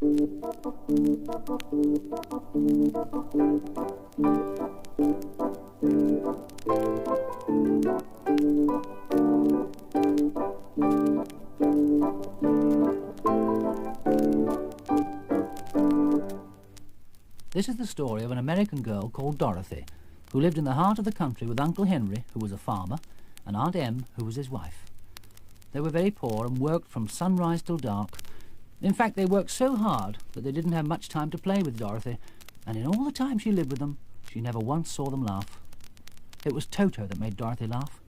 This is the story of an American girl called Dorothy, who lived in the heart of the country with Uncle Henry, who was a farmer, and Aunt Em, who was his wife. They were very poor and worked from sunrise till dark. In fact, they worked so hard that they didn't have much time to play with Dorothy, and in all the time she lived with them, she never once saw them laugh. It was Toto that made Dorothy laugh.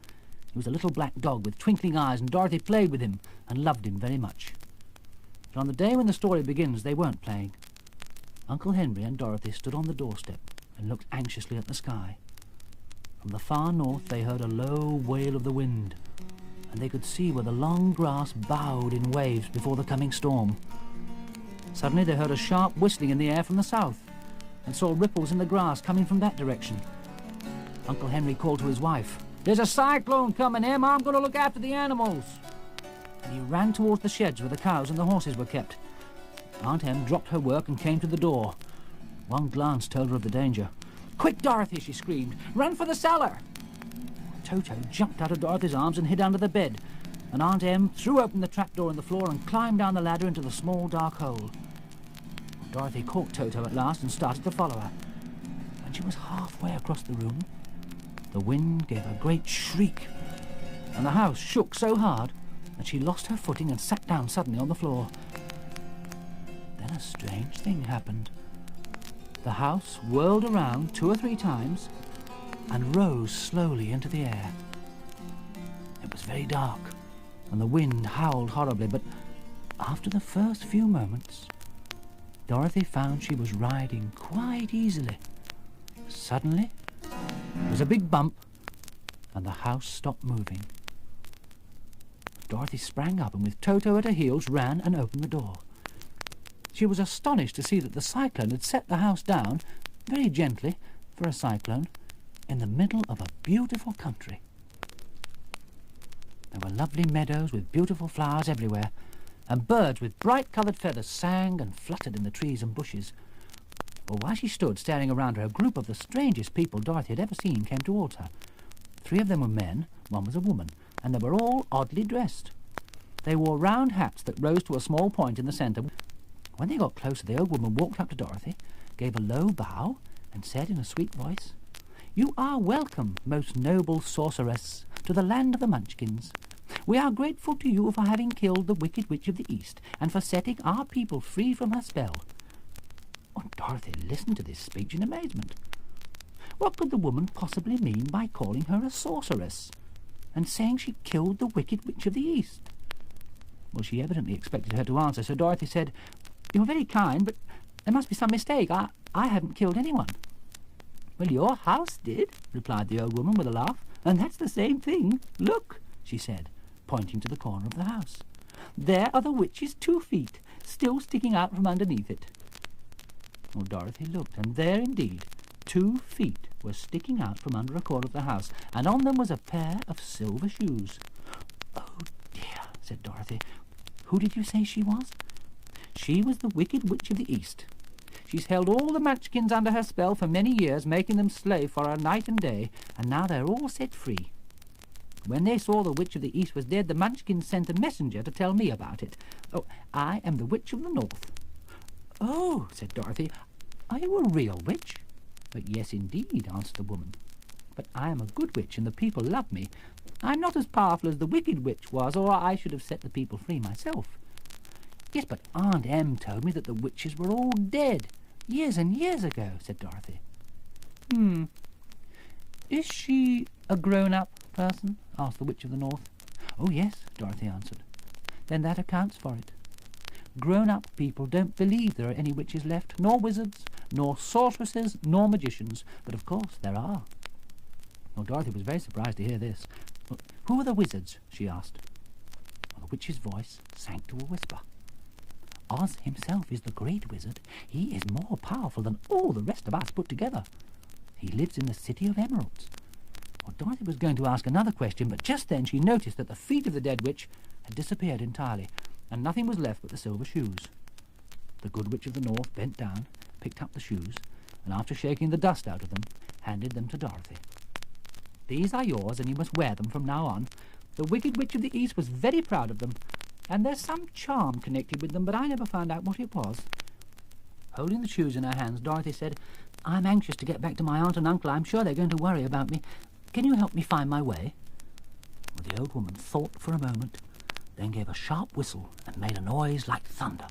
He was a little black dog with twinkling eyes, and Dorothy played with him and loved him very much. But on the day when the story begins, they weren't playing. Uncle Henry and Dorothy stood on the doorstep and looked anxiously at the sky. From the far north they heard a low wail of the wind, and they could see where the long grass bowed in waves before the coming storm. Suddenly they heard a sharp whistling in the air from the south, and saw ripples in the grass coming from that direction. Uncle Henry called to his wife, "There's a cyclone coming, Em. I'm going to look after the animals." And he ran towards the sheds where the cows and the horses were kept. Aunt Em dropped her work and came to the door. One glance told her of the danger. "Quick, Dorothy," she screamed. "Run for the cellar!" Toto jumped out of Dorothy's arms and hid under the bed, and Aunt Em threw open the trapdoor in the floor and climbed down the ladder into the small dark hole. Dorothy caught Toto at last and started to follow her. When she was halfway across the room, the wind gave a great shriek, and the house shook so hard that she lost her footing and sat down suddenly on the floor. Then a strange thing happened. The house whirled around 2 or 3 times and rose slowly into the air. It was very dark, and the wind howled horribly, but after the first few moments, Dorothy found she was riding quite easily. Suddenly, there was a big bump, and the house stopped moving. Dorothy sprang up and with Toto at her heels ran and opened the door. She was astonished to see that the cyclone had set the house down, very gently, for a cyclone, in the middle of a beautiful country. There were lovely meadows with beautiful flowers everywhere, and birds with bright-coloured feathers sang and fluttered in the trees and bushes. Well, while she stood staring around her, a group of the strangest people Dorothy had ever seen came towards her. 3 of them were men, 1 was a woman, and they were all oddly dressed. They wore round hats that rose to a small point in the centre. When they got closer, the old woman walked up to Dorothy, gave a low bow, and said in a sweet voice, "You are welcome, most noble sorceress, to the land of the Munchkins. We are grateful to you for having killed the Wicked Witch of the East, and for setting our people free from her spell." Oh, Dorothy listened to this speech in amazement. What could the woman possibly mean by calling her a sorceress, and saying she killed the Wicked Witch of the East? Well, she evidently expected her to answer, so Dorothy said, "You're very kind, but there must be some mistake. I haven't killed anyone." "Well, your house did," replied the old woman with a laugh, "and that's the same thing. Look," she said, pointing to the corner of the house. "There are the witch's 2 feet, still sticking out from underneath it." Well, Dorothy looked, and there indeed 2 feet were sticking out from under a corner of the house, and on them was a pair of silver shoes. "Oh dear," said Dorothy. "Who did you say she was?" "She was the Wicked Witch of the East. She's held all the Munchkins under her spell for many years, making them slave for her night and day, and now they're all set free. When they saw the Witch of the East was dead, the Munchkins sent a messenger to tell me about it. Oh, I am the Witch of the North." "Oh," said Dorothy, "are you a real witch?" "But yes, indeed," answered the woman. "But I am a good witch, and the people love me. I'm not as powerful as the Wicked Witch was, or I should have set the people free myself." "Yes, but Aunt Em told me that the witches were all dead, years and years ago," said Dorothy. "Is she a grown-up person?" asked the Witch of the North. "Oh, yes," Dorothy answered. "Then that accounts for it. Grown-up people don't believe there are any witches left, nor wizards, nor sorceresses, nor magicians, but of course there are." Well, Dorothy was very surprised to hear this. "Well, who are the wizards?" she asked. Well, the witch's voice sank to a whisper. "Oz himself is the great wizard. He is more powerful than all the rest of us put together. He lives in the City of Emeralds." Well, Dorothy was going to ask another question, but just then she noticed that the feet of the dead witch had disappeared entirely, and nothing was left but the silver shoes. The Good Witch of the North bent down, picked up the shoes, and after shaking the dust out of them, handed them to Dorothy. "These are yours, and you must wear them from now on. The Wicked Witch of the East was very proud of them, and there's some charm connected with them, but I never found out what it was." Holding the shoes in her hands, Dorothy said, "I'm anxious to get back to my aunt and uncle. I'm sure they're going to worry about me. Can you help me find my way?" Well, the old woman thought for a moment, then gave a sharp whistle and made a noise like thunder.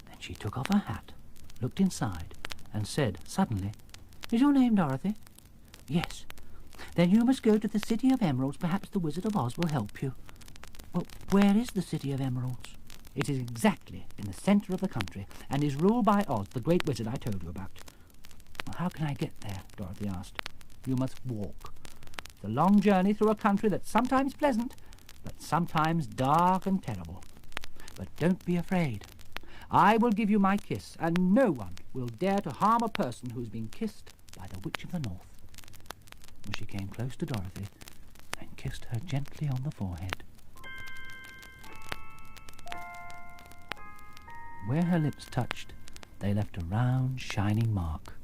Then she took off her hat, looked inside, and said suddenly, "Is your name Dorothy?" "Yes." "Then you must go to the City of Emeralds. Perhaps the Wizard of Oz will help you." "Well, where is the City of Emeralds?" "It is exactly in the centre of the country, and is ruled by Oz, the great wizard I told you about." "Well, how can I get there?" Dorothy asked. "You must walk. It's a long journey through a country that's sometimes pleasant, but sometimes dark and terrible. But don't be afraid. I will give you my kiss, and no one will dare to harm a person who's been kissed by the Witch of the North." Well, she came close to Dorothy and kissed her gently on the forehead. Where her lips touched, they left a round, shining mark.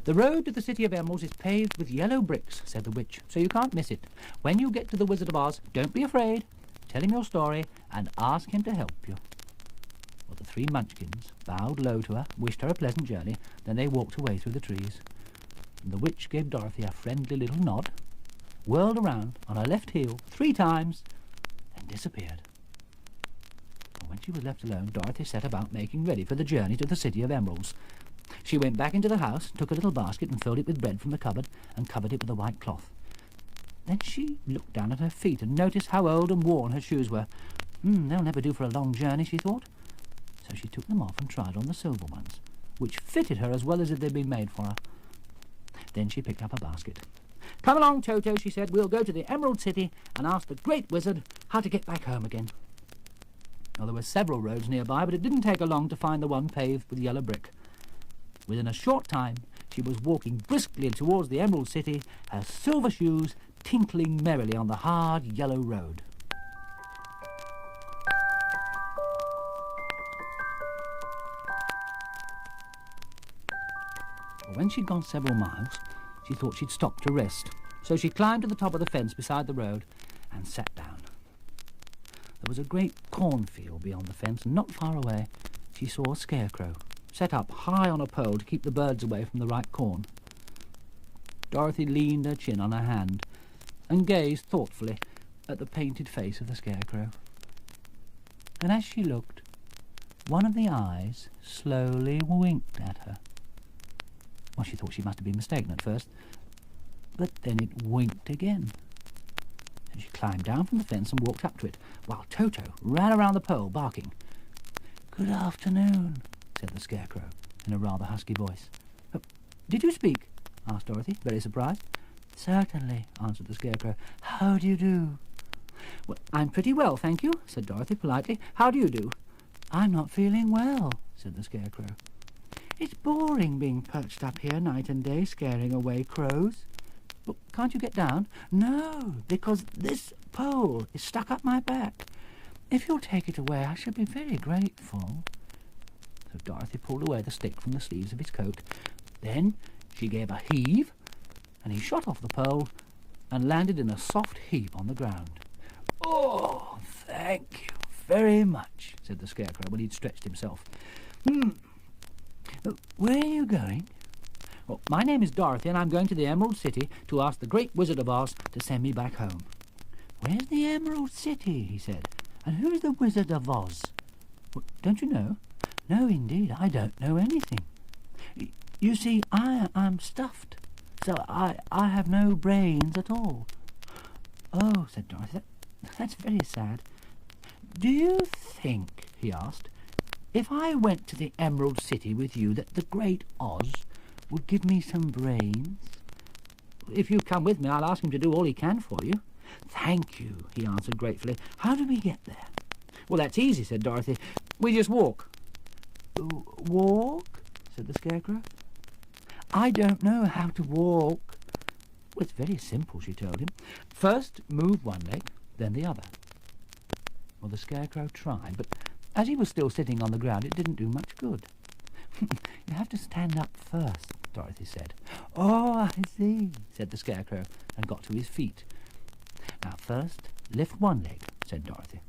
"The road to the City of Emeralds is paved with yellow bricks," said the witch, "so you can't miss it. When you get to the Wizard of Oz, don't be afraid. Tell him your story and ask him to help you." Well, the three munchkins bowed low to her, wished her a pleasant journey, then they walked away through the trees. And the witch gave Dorothy a friendly little nod, whirled around on her left heel 3 times, and disappeared. When she was left alone, Dorothy set about making ready for the journey to the City of Emeralds. She went back into the house, took a little basket and filled it with bread from the cupboard and covered it with a white cloth. Then she looked down at her feet and noticed how old and worn her shoes were. They'll never do for a long journey, she thought. So she took them off and tried on the silver ones, which fitted her as well as if they'd been made for her. Then she picked up a basket. "Come along, Toto," she said. "We'll go to the Emerald City and ask the Great Wizard how to get back home again." Well, there were several roads nearby, but it didn't take her long to find the one paved with yellow brick. Within a short time, she was walking briskly towards the Emerald City, her silver shoes tinkling merrily on the hard yellow road. When she'd gone several miles, she thought she'd stop to rest, so she climbed to the top of the fence beside the road and sat down. There was a great cornfield beyond the fence, and not far away she saw a scarecrow set up high on a pole to keep the birds away from the ripe corn. Dorothy leaned her chin on her hand and gazed thoughtfully at the painted face of the scarecrow. And as she looked, one of the eyes slowly winked at her. Well, she thought she must have been mistaken at first, but then it winked again. And she climbed down from the fence and walked up to it, while Toto ran around the pole, barking. "Good afternoon," said the scarecrow in a rather husky voice. "Did you speak?" asked Dorothy, very surprised. "Certainly," answered the scarecrow. "How do you do?" "Well, I'm pretty well, thank you," said Dorothy politely. "How do you do?" "I'm not feeling well," said the scarecrow. "It's boring being perched up here night and day, scaring away crows." "Well, can't you get down?" "No, because this pole is stuck up my back. If you'll take it away, I shall be very grateful." So Dorothy pulled away the stick from the sleeves of his coat. Then she gave a heave, and he shot off the pole and landed in a soft heap on the ground. "Oh, thank you very much," said the scarecrow when he'd stretched himself. "Where are you going?" "Well, my name is Dorothy, and I'm going to the Emerald City to ask the Great Wizard of Oz to send me back home." "Where's the Emerald City?" he said. "And who's the Wizard of Oz?" "Well, don't you know?" "No, indeed, I don't know anything. You see, I'm stuffed, so I have no brains at all." "Oh," said Dorothy, that's very sad. "Do you think," he asked, "if I went to the Emerald City with you, that the Great Oz would give me some brains?" "If you come with me, I'll ask him to do all he can for you." "Thank you," he answered gratefully. "How do we get there?" "Well, that's easy," said Dorothy. "We just walk." "Walk?" said the scarecrow. "I don't know how to walk." "Well, it's very simple," she told him. "First, move one leg, then the other." Well, the Scarecrow tried, but as he was still sitting on the ground, it didn't do much good. You have to stand up first, Dorothy said. Oh, I see, said the Scarecrow, and got to his feet. Now, first, lift one leg, said Dorothy,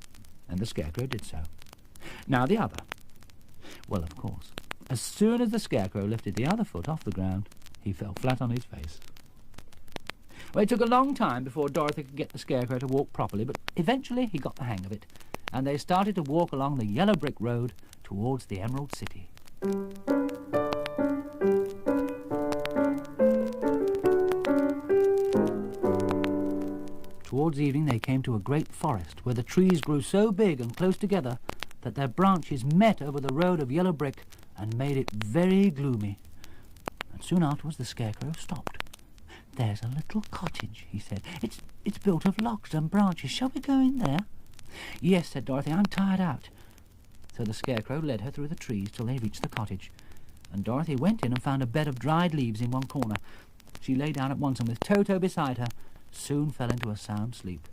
and the Scarecrow did so. Now the other. Well, of course, as soon as the Scarecrow lifted the other foot off the ground, he fell flat on his face. Well, it took a long time before Dorothy could get the Scarecrow to walk properly, but eventually he got the hang of it, and they started to walk along the yellow brick road towards the Emerald City. Towards evening they came to a great forest where the trees grew so big and close together that their branches met over the road of yellow brick and made it very gloomy. And soon afterwards the Scarecrow stopped. There's a little cottage, he said. It's built of logs and branches. Shall we go in there? Yes, said Dorothy, I'm tired out. So the Scarecrow led her through the trees till they reached the cottage, and Dorothy went in and found a bed of dried leaves in one corner. She lay down at once, and with Toto beside her, soon fell into a sound sleep.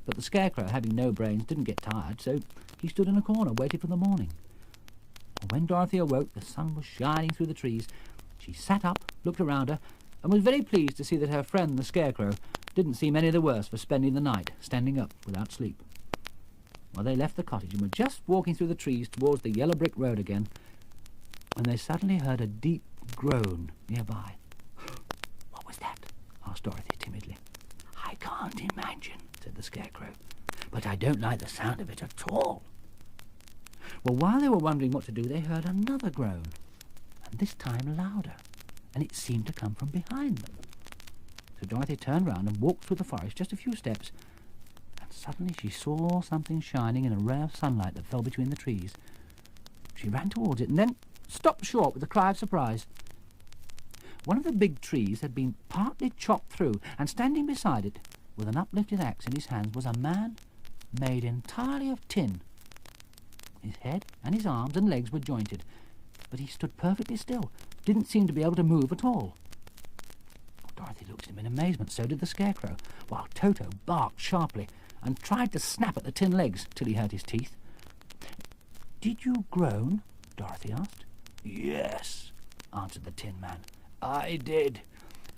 But the Scarecrow, having no brains, didn't get tired, so he stood in a corner, waiting for the morning. And when Dorothy awoke, the sun was shining through the trees. She sat up, looked around her, and was very pleased to see that her friend, the Scarecrow, didn't seem any the worse for spending the night standing up without sleep. Well, they left the cottage and were just walking through the trees towards the yellow brick road again, when they suddenly heard a deep groan nearby. What was that? Asked Dorothy timidly. I can't imagine, said the Scarecrow, but I don't like the sound of it at all. Well, while they were wondering what to do, they heard another groan, and this time louder, and it seemed to come from behind them. So Dorothy turned round and walked through the forest just a few steps, and suddenly she saw something shining in a ray of sunlight that fell between the trees. She ran towards it and then stopped short with a cry of surprise. One of the big trees had been partly chopped through, and standing beside it, with an uplifted axe in his hands, was a man made entirely of tin. His head and his arms and legs were jointed, but he stood perfectly still, didn't seem to be able to move at all. Dorothy looked at him in amazement, so did the Scarecrow, while Toto barked sharply and tried to snap at the tin legs till he hurt his teeth. Did you groan? Dorothy asked. Yes, answered the Tin Man. I did.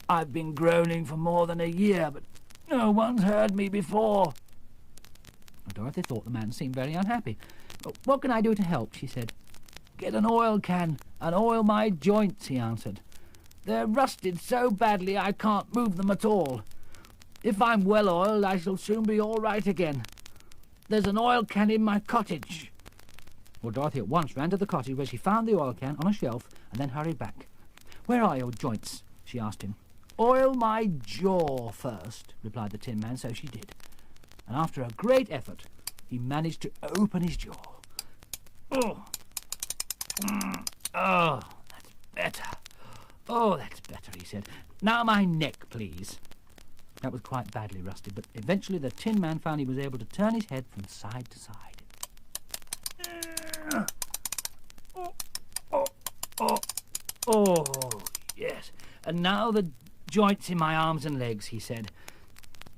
I've been groaning for more than a year, but no one's heard me before. Well, Dorothy thought the man seemed very unhappy. What can I do to help? She said. Get an oil can and oil my joints, he answered. They're rusted so badly I can't move them at all. If I'm well oiled, I shall soon be all right again. There's an oil can in my cottage. Well, Dorothy at once ran to the cottage, where she found the oil can on a shelf and then hurried back. Where are your joints? She asked him. Oil my jaw first, replied the Tin Man, so she did. And after a great effort, he managed to open his jaw. Oh, that's better. Oh, that's better, he said. Now my neck, please. That was quite badly rusted, but eventually the Tin Man found he was able to turn his head from side to side. Oh, yes. And now the joints in my arms and legs, he said.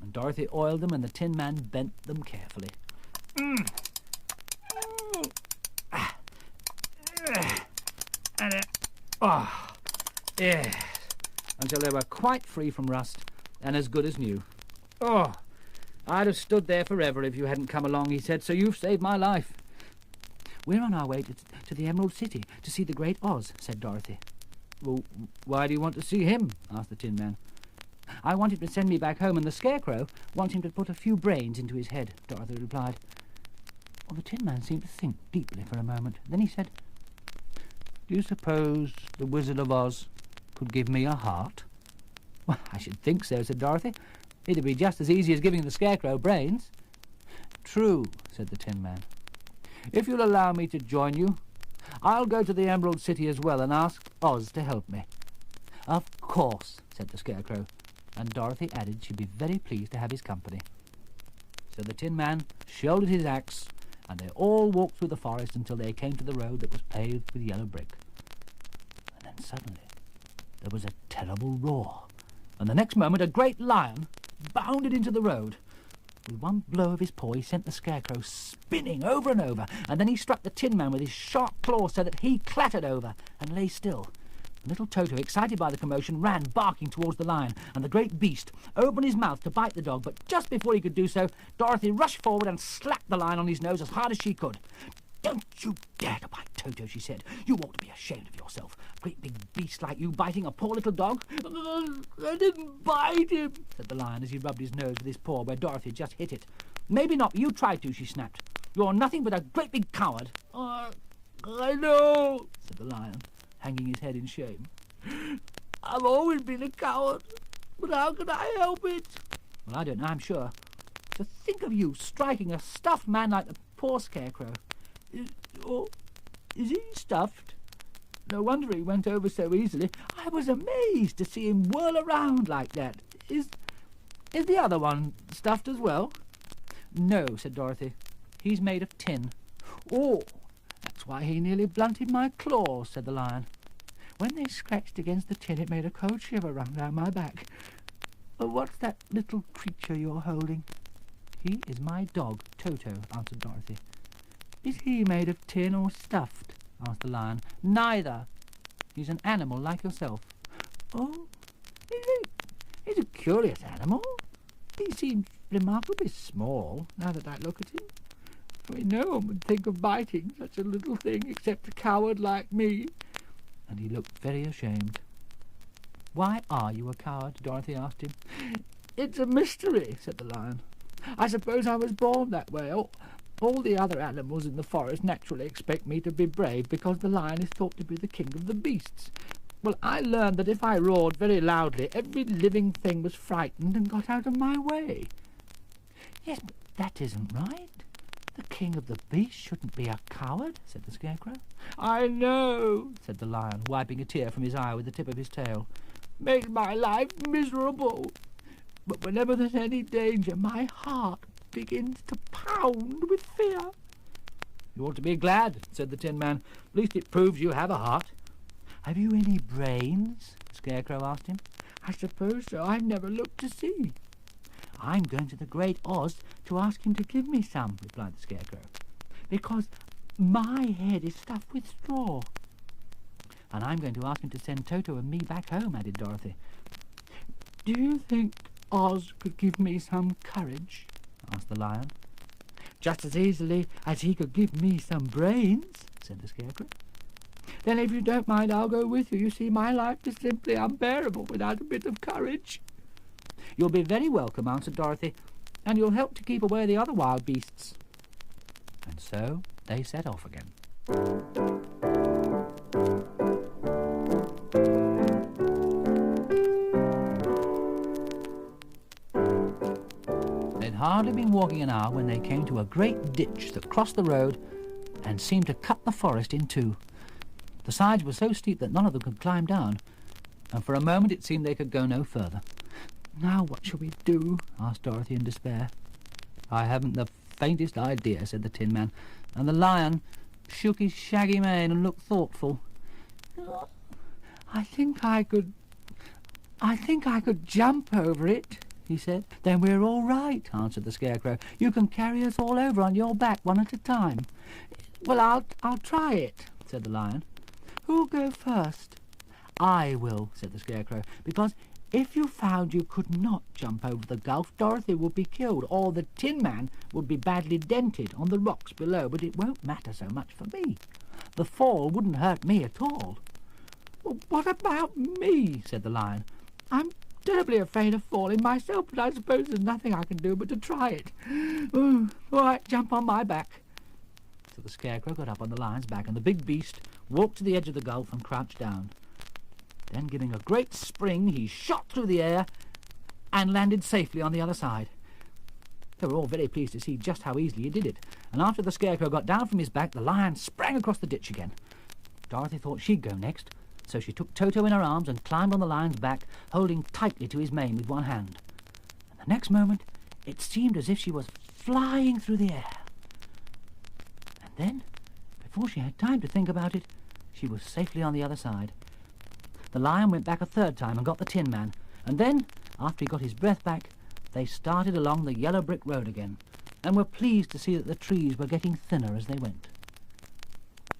And Dorothy oiled them, and the Tin Man bent them carefully. Yes, until they were quite free from rust and as good as new. Oh, I'd have stood there forever if you hadn't come along, he said, so you've saved my life. We're on our way to the Emerald City to see the great Oz, said Dorothy. Well, why do you want to see him? Asked the Tin Man. I want him to send me back home, and the Scarecrow wants him to put a few brains into his head, Dorothy replied. Well, the Tin Man seemed to think deeply for a moment. Then he said, Do you suppose the Wizard of Oz could give me a heart? Well, I should think so, said Dorothy. It'd be just as easy as giving the Scarecrow brains. True, said the Tin Man. If you'll allow me to join you, I'll go to the Emerald City as well and ask Oz to help me. Of course, said the Scarecrow, and Dorothy added she'd be very pleased to have his company. So the Tin Man shouldered his axe, and they all walked through the forest until they came to the road that was paved with yellow brick. And then suddenly there was a terrible roar, and the next moment a great lion bounded into the road. With one blow of his paw, he sent the Scarecrow spinning over and over, and then he struck the Tin Man with his sharp claws so that he clattered over and lay still. Little Toto, excited by the commotion, ran barking towards the lion, and the great beast opened his mouth to bite the dog, but just before he could do so, Dorothy rushed forward and slapped the lion on his nose as hard as she could. "Don't you dare to bite Toto," she said. "You ought to be ashamed of yourself. A great big beast like you biting a poor little dog." "I didn't bite him," said the lion as he rubbed his nose with his paw where Dorothy had just hit it. "Maybe not, but you tried to," she snapped. "You're nothing but a great big coward." "I know," said the lion, hanging his head in shame. "I've always been a coward, but how can I help it?" "Well, I don't know, I'm sure. To think of you striking a stuffed man like the poor Scarecrow." Is he stuffed? No wonder he went over so easily. I was amazed to see him whirl around like that. Is the other one stuffed as well?" "No," said Dorothy. "He's made of tin." "Oh, that's why he nearly blunted my claws," said the lion. "When they scratched against the tin, it made a cold shiver run down my back. What's that little creature you're holding?" "He is my dog, Toto," answered Dorothy. "Is he made of tin or stuffed?" asked the lion. "Neither. He's an animal like yourself." "Oh, he's a curious animal. He seems remarkably small, now that I look at him. I mean, no one would think of biting such a little thing except a coward like me." And he looked very ashamed. "Why are you a coward?" Dorothy asked him. "It's a mystery," said the lion. "I suppose I was born that way. All the other animals in the forest naturally expect me to be brave because the lion is thought to be the king of the beasts. Well, I learned that if I roared very loudly, every living thing was frightened and got out of my way." "Yes, but that isn't right. The king of the beasts shouldn't be a coward," said the Scarecrow. "I know," said the lion, wiping a tear from his eye with the tip of his tail. "Makes my life miserable. But whenever there's any danger, my heart begins to pound with fear." "You ought to be glad," said the Tin Man. "At least it proves you have a heart." "Have you any brains?" the Scarecrow asked him. "I suppose so. I've never looked to see." "I'm going to the Great Oz to ask him to give me some," replied the Scarecrow, "because my head is stuffed with straw." "And I'm going to ask him to send Toto and me back home," added Dorothy. "Do you think Oz could give me some courage?" asked the lion. "Just as easily as he could give me some brains," said the Scarecrow. "Then if you don't mind, I'll go with you. You see, my life is simply unbearable without a bit of courage." "You'll be very welcome," answered Dorothy, "and you'll help to keep away the other wild beasts." And so they set off again. They'd hardly been walking an hour when they came to a great ditch that crossed the road and seemed to cut the forest in two. The sides were so steep that none of them could climb down, and for a moment it seemed they could go no further. "Now what shall we do?" asked Dorothy in despair. "I haven't the faintest idea," said the Tin Man, and the lion shook his shaggy mane and looked thoughtful. I think I could jump over it," he said. "Then we're all right," answered the Scarecrow. "You can carry us all over on your back one at a time." "Well, I'll try it," said the lion. "Who'll go first?" "I will," said the Scarecrow, "because if you found you could not jump over the gulf, Dorothy would be killed, or the Tin Man would be badly dented on the rocks below, but it won't matter so much for me. The fall wouldn't hurt me at all." "Well, what about me?" said the lion. "I'm terribly afraid of falling myself, but I suppose there's nothing I can do but to try it. All right, jump on my back." So the Scarecrow got up on the lion's back, and the big beast walked to the edge of the gulf and crouched down. Then, giving a great spring, he shot through the air and landed safely on the other side. They were all very pleased to see just how easily he did it, and after the Scarecrow got down from his back, the lion sprang across the ditch again. Dorothy thought she'd go next, so she took Toto in her arms and climbed on the lion's back, holding tightly to his mane with one hand. And the next moment, it seemed as if she was flying through the air. And then, before she had time to think about it, she was safely on the other side. The lion went back a third time and got the Tin Man, and then, after he got his breath back, they started along the yellow brick road again, and were pleased to see that the trees were getting thinner as they went.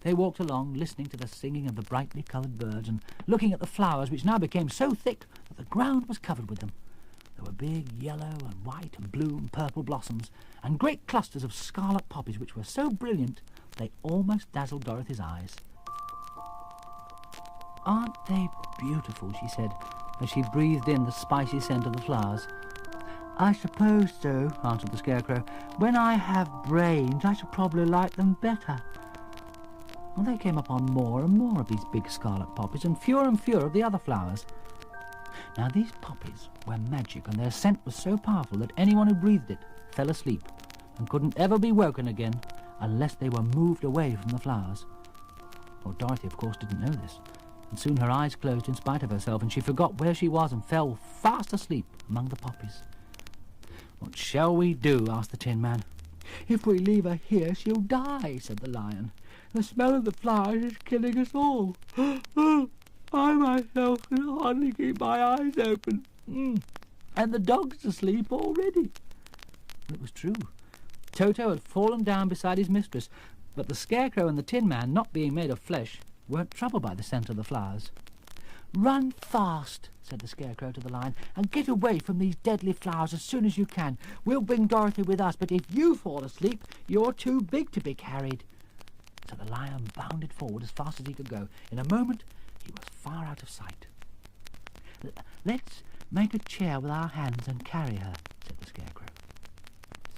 They walked along, listening to the singing of the brightly coloured birds and looking at the flowers, which now became so thick that the ground was covered with them. There were big yellow and white and blue and purple blossoms, and great clusters of scarlet poppies which were so brilliant they almost dazzled Dorothy's eyes. "Aren't they beautiful?" she said, as she breathed in the spicy scent of the flowers. "I suppose so," answered the Scarecrow. "When I have brains, I shall probably like them better." Well, they came upon more and more of these big scarlet poppies, and fewer of the other flowers. Now, these poppies were magic, and their scent was so powerful that anyone who breathed it fell asleep and couldn't ever be woken again unless they were moved away from the flowers. Well, Dorothy, of course, didn't know this, and soon her eyes closed in spite of herself, and she forgot where she was and fell fast asleep among the poppies. "What shall we do?" asked the Tin Man. "If we leave her here, she'll die," said the Lion. "The smell of the flowers is killing us all. I myself can hardly keep my eyes open. And the dog's asleep already." It was true. Toto had fallen down beside his mistress, but the Scarecrow and the Tin Man, not being made of flesh, weren't troubled by the scent of the flowers. "Run fast," said the Scarecrow to the Lion, "and get away from these deadly flowers as soon as you can. We'll bring Dorothy with us, but if you fall asleep, you're too big to be carried." So the Lion bounded forward as fast as he could go. In a moment, he was far out of sight. "Let's make a chair with our hands and carry her," said the Scarecrow.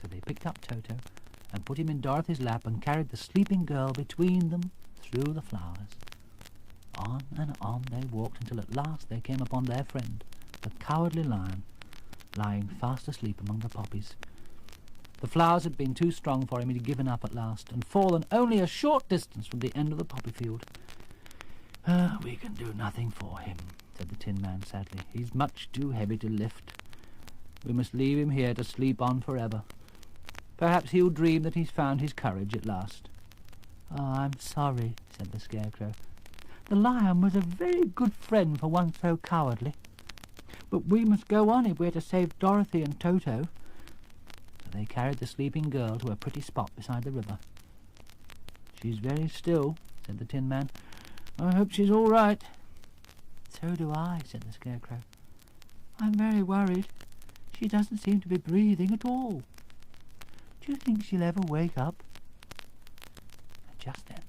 So they picked up Toto and put him in Dorothy's lap and carried the sleeping girl between them through the flowers. On and on they walked until at last they came upon their friend, the Cowardly Lion, lying fast asleep among the poppies. The flowers had been too strong for him. He'd given up at last and fallen only a short distance from the end of the poppy field. "We can do nothing for him," said the Tin Man sadly. "He's much too heavy to lift. We must leave him here to sleep on forever. Perhaps he'll dream that he's found his courage at last." "Oh, I'm sorry," said the Scarecrow. "The Lion was a very good friend for one so cowardly. But we must go on if we're to save Dorothy and Toto." So they carried the sleeping girl to a pretty spot beside the river. "She's very still," said the Tin Man. "I hope she's all right." "So do I," said the Scarecrow. "I'm very worried. She doesn't seem to be breathing at all. Do you think she'll ever wake up?" And just then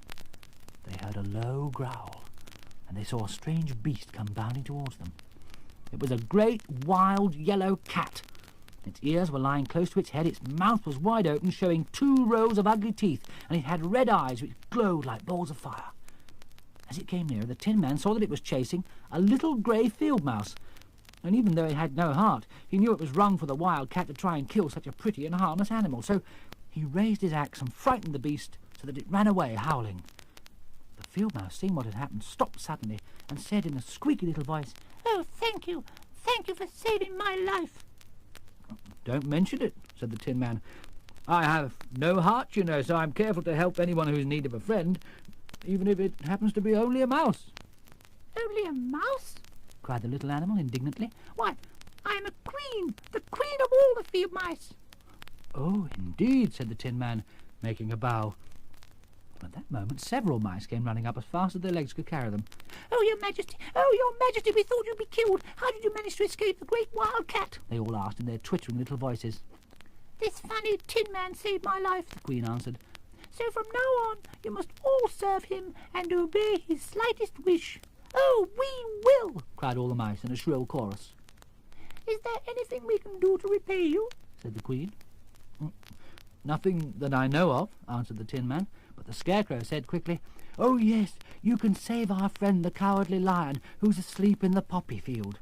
they heard a low growl, and they saw a strange beast come bounding towards them. It was a great, wild, yellow cat. Its ears were lying close to its head, its mouth was wide open, showing 2 rows of ugly teeth, and it had red eyes which glowed like balls of fire. As it came nearer, the Tin Man saw that it was chasing a little grey field mouse, and even though it had no heart, he knew it was wrong for the wild cat to try and kill such a pretty and harmless animal. So he raised his axe and frightened the beast so that it ran away, howling. The field mouse, seeing what had happened, stopped suddenly and said in a squeaky little voice, "Oh, thank you for saving my life." "Don't mention it," said the Tin Man. "I have no heart, you know, so I'm careful to help anyone who's in need of a friend, even if it happens to be only a mouse." "Only a mouse?" cried the little animal indignantly. "Why, I am the queen of all the field mice." "Oh, indeed," said the Tin Man, making a bow. At that moment several mice came running up as fast as their legs could carry them. Oh, Your Majesty, we thought you'd be killed. How did you manage to escape the great wild cat?" they all asked in their twittering little voices. "This funny Tin Man saved my life," The Queen answered. "So from now on you must all serve him and obey his slightest wish." "Oh, we will!" cried all the mice in a shrill chorus. "Is there anything we can do to repay you?" said the Queen. "Nothing that I know of," answered the Tin Man, but the Scarecrow said quickly, "Oh, yes, you can save our friend the Cowardly Lion, who's asleep in the poppy field."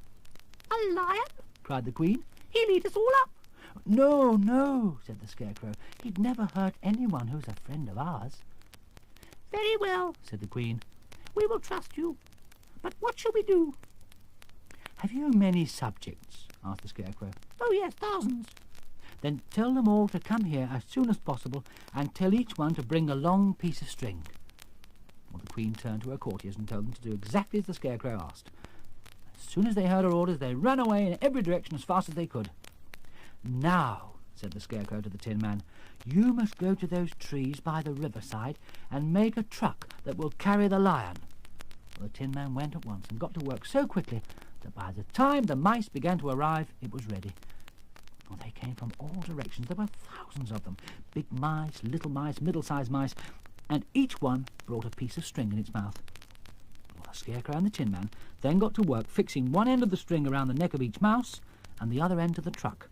"A lion?" cried the Queen. "He'll eat us all up." "No, no," said the Scarecrow. "He'd never hurt anyone who's a friend of ours." "Very well," said the Queen. "We will trust you. But what shall we do?" "Have you many subjects?" asked the Scarecrow. "Oh, yes, thousands." "Then tell them all to come here as soon as possible, and tell each one to bring a long piece of string." Well, the Queen turned to her courtiers and told them to do exactly as the Scarecrow asked. As soon as they heard her orders, they ran away in every direction as fast as they could. "Now," said the Scarecrow to the Tin Man, "you must go to those trees by the riverside and make a truck that will carry the lion." Well, the Tin Man went at once and got to work so quickly that by the time the mice began to arrive, it was ready. Well, they came from all directions. There were thousands of them. Big mice, little mice, middle-sized mice, and each one brought a piece of string in its mouth. Well, the Scarecrow and the Tin Man then got to work fixing one end of the string around the neck of each mouse and the other end to the truck.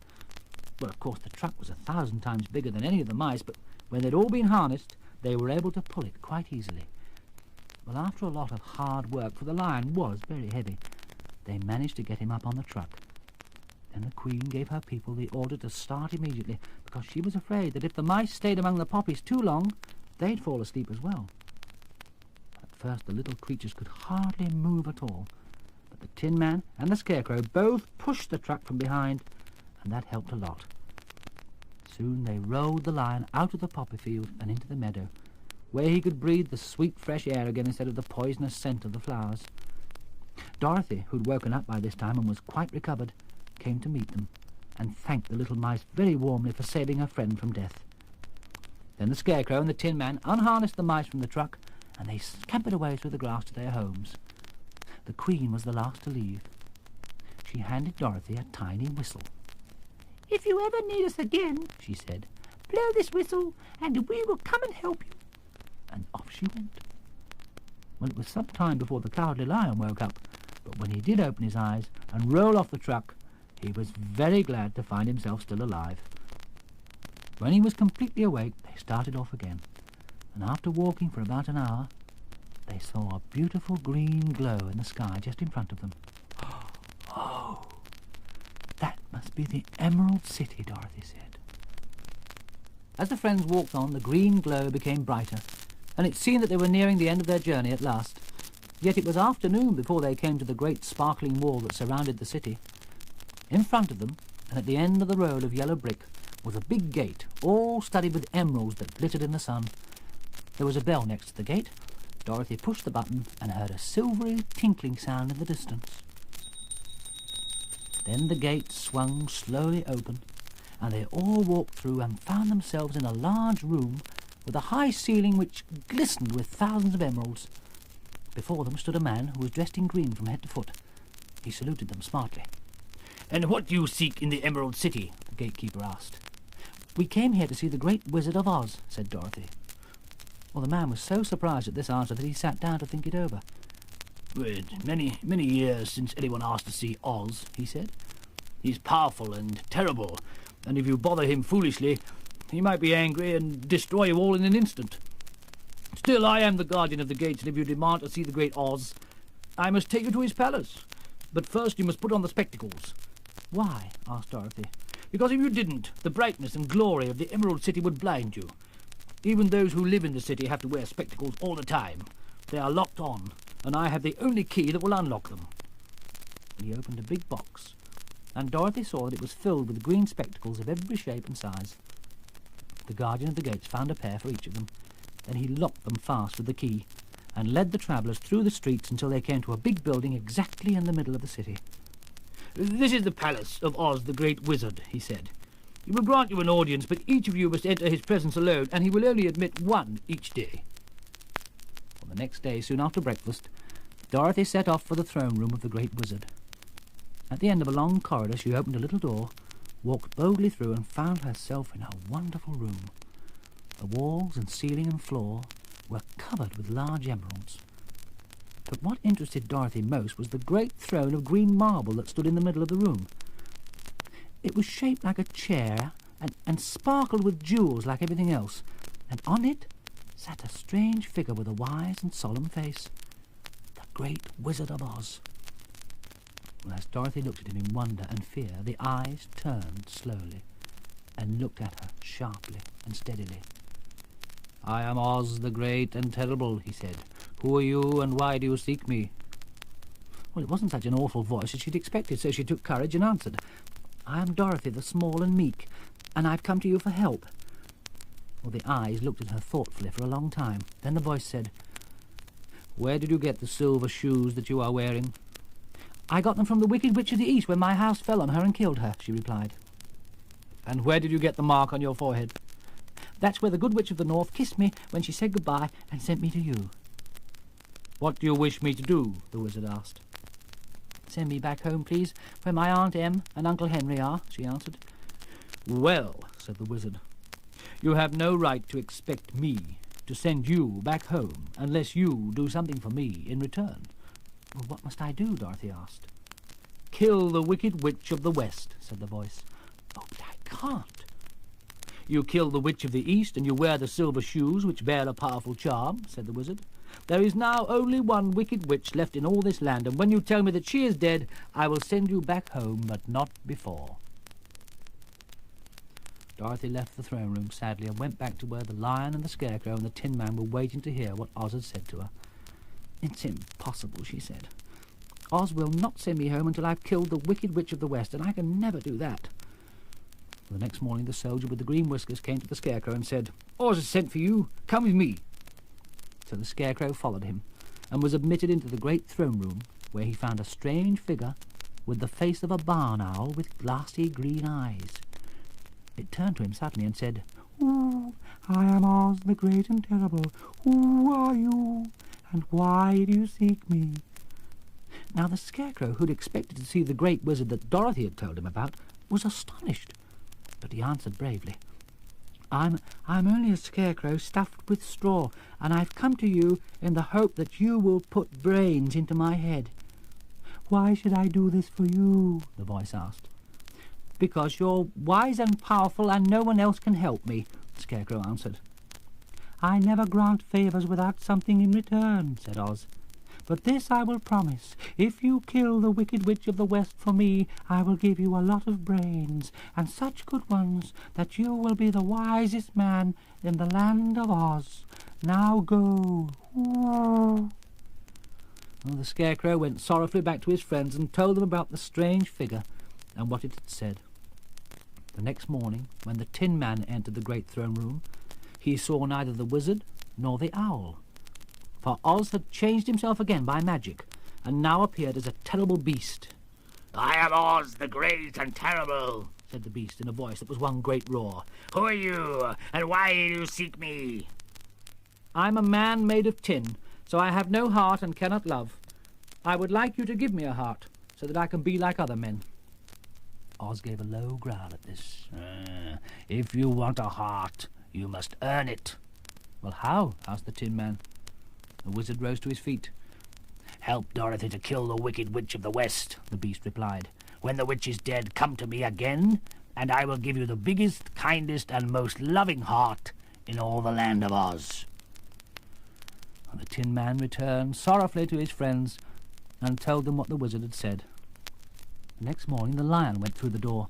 Well, of course, the truck was 1,000 times bigger than any of the mice, but when they'd all been harnessed, they were able to pull it quite easily. Well, after a lot of hard work, for the lion was very heavy, they managed to get him up on the truck. Then the Queen gave her people the order to start immediately, because she was afraid that if the mice stayed among the poppies too long, they'd fall asleep as well. At first, the little creatures could hardly move at all, but the Tin Man and the Scarecrow both pushed the truck from behind, and that helped a lot. Soon they rolled the lion out of the poppy field and into the meadow, where he could breathe the sweet fresh air again instead of the poisonous scent of the flowers. Dorothy, who'd woken up by this time and was quite recovered, came to meet them and thanked the little mice very warmly for saving her friend from death. Then the Scarecrow and the Tin Man unharnessed the mice from the truck, and they scampered away through the grass to their homes. The Queen was the last to leave. She handed Dorothy a tiny whistle. "If you ever need us again," she said, "blow this whistle and we will come and help you." And off she went. Well, it was some time before the Cowardly Lion woke up, but when he did open his eyes and roll off the truck, he was very glad to find himself still alive. When he was completely awake, they started off again, and after walking for about an hour, they saw a beautiful green glow in the sky just in front of them. "Oh, that must be the Emerald City," Dorothy said. As the friends walked on, the green glow became brighter, and it seemed that they were nearing the end of their journey at last. Yet it was afternoon before they came to the great sparkling wall that surrounded the city. In front of them, and at the end of the road of yellow brick, was a big gate, all studded with emeralds that glittered in the sun. There was a bell next to the gate. Dorothy pushed the button and heard a silvery tinkling sound in the distance. Then the gate swung slowly open, and they all walked through and found themselves in a large room with a high ceiling which glistened with thousands of emeralds. Before them stood a man who was dressed in green from head to foot. He saluted them smartly. "And what do you seek in the Emerald City?" the gatekeeper asked. "We came here to see the Great Wizard of Oz," said Dorothy. Well, the man was so surprised at this answer that he sat down to think it over. "It's many years since anyone asked to see Oz," he said. "He's powerful and terrible, and if you bother him foolishly, he might be angry and destroy you all in an instant. Still, I am the guardian of the gates, and if you demand to see the great Oz, I must take you to his palace. But first you must put on the spectacles." "Why?" asked Dorothy. "Because if you didn't, the brightness and glory of the Emerald City would blind you. Even those who live in the city have to wear spectacles all the time. They are locked on, and I have the only key that will unlock them." He opened a big box, and Dorothy saw that it was filled with green spectacles of every shape and size. The guardian of the gates found a pair for each of them. Then he locked them fast with the key, and led the travellers through the streets until they came to a big building exactly in the middle of the city. "This is the palace of Oz the Great Wizard," he said. "He will grant you an audience, but each of you must enter his presence alone, and he will only admit one each day." On the next day, soon after breakfast, Dorothy set off for the throne room of the Great Wizard. At the end of a long corridor, she opened a little door, walked boldly through, and found herself in a wonderful room. The walls and ceiling and floor were covered with large emeralds. But what interested Dorothy most was the great throne of green marble that stood in the middle of the room. It was shaped like a chair and sparkled with jewels like everything else, and on it sat a strange figure with a wise and solemn face, the Great Wizard of Oz. Well, as Dorothy looked at him in wonder and fear, the eyes turned slowly and looked at her sharply and steadily. "I am Oz the Great and Terrible," he said. "Who are you, and why do you seek me?" Well, it wasn't such an awful voice as she'd expected, so she took courage and answered, "I am Dorothy the Small and Meek, and I've come to you for help." Well, the eyes looked at her thoughtfully for a long time. Then the voice said, "Where did you get the silver shoes that you are wearing?" "I got them from the Wicked Witch of the East when my house fell on her and killed her," she replied. And where did you get the mark on your forehead? That's where the Good Witch of the North kissed me when she said goodbye and sent me to you. What do you wish me to do? The wizard asked. Send me back home, please, where my Aunt Em and Uncle Henry are, she answered. Well, said the wizard, you have no right to expect me to send you back home unless you do something for me in return. Well, what must I do? Dorothy asked. Kill the Wicked Witch of the West, said the voice. Oh, but I can't. You kill the Witch of the East, and you wear the silver shoes which bear a powerful charm, said the wizard. There is now only one wicked witch left in all this land, and when you tell me that she is dead, I will send you back home, but not before. Dorothy left the throne room sadly and went back to where the Lion and the Scarecrow and the Tin Man were waiting to hear what Oz had said to her. It's impossible, she said. Oz will not send me home until I've killed the Wicked Witch of the West, and I can never do that. The next morning the soldier with the green whiskers came to the Scarecrow and said, Oz has sent for you. Come with me. So the Scarecrow followed him and was admitted into the great throne room, where he found a strange figure with the face of a barn owl with glassy green eyes. It turned to him suddenly and said, "Ooh, I am Oz the Great and Terrible. Who are you, and why do you seek me?" Now the Scarecrow, who'd expected to see the great wizard that Dorothy had told him about, was astonished. But he answered bravely, I'm only a scarecrow stuffed with straw, and I've come to you in the hope that you will put brains into my head." "Why should I do this for you?" the voice asked. "Because you're wise and powerful, and no one else can help me," the Scarecrow answered. "I never grant favours without something in return," said Oz. "But this I will promise. If you kill the Wicked Witch of the West for me, I will give you a lot of brains, and such good ones that you will be the wisest man in the land of Oz. Now go." Well, the Scarecrow went sorrowfully back to his friends and told them about the strange figure and what it had said. The next morning, when the Tin Man entered the great throne room, he saw neither the wizard nor the owl. For Oz had changed himself again by magic, and now appeared as a terrible beast. "I am Oz, the Great and Terrible," said the beast in a voice that was one great roar. "Who are you, and why do you seek me?" "I'm a man made of tin, so I have no heart and cannot love. I would like you to give me a heart, so that I can be like other men." Oz gave a low growl at this. If you want a heart, you must earn it." "Well, how?" asked the Tin Man. The wizard rose to his feet. "Help Dorothy to kill the Wicked Witch of the West," the beast replied. "When the witch is dead, come to me again, and I will give you the biggest, kindest, and most loving heart in all the land of Oz." The Tin Man returned sorrowfully to his friends and told them what the wizard had said. The next morning the Lion went through the door,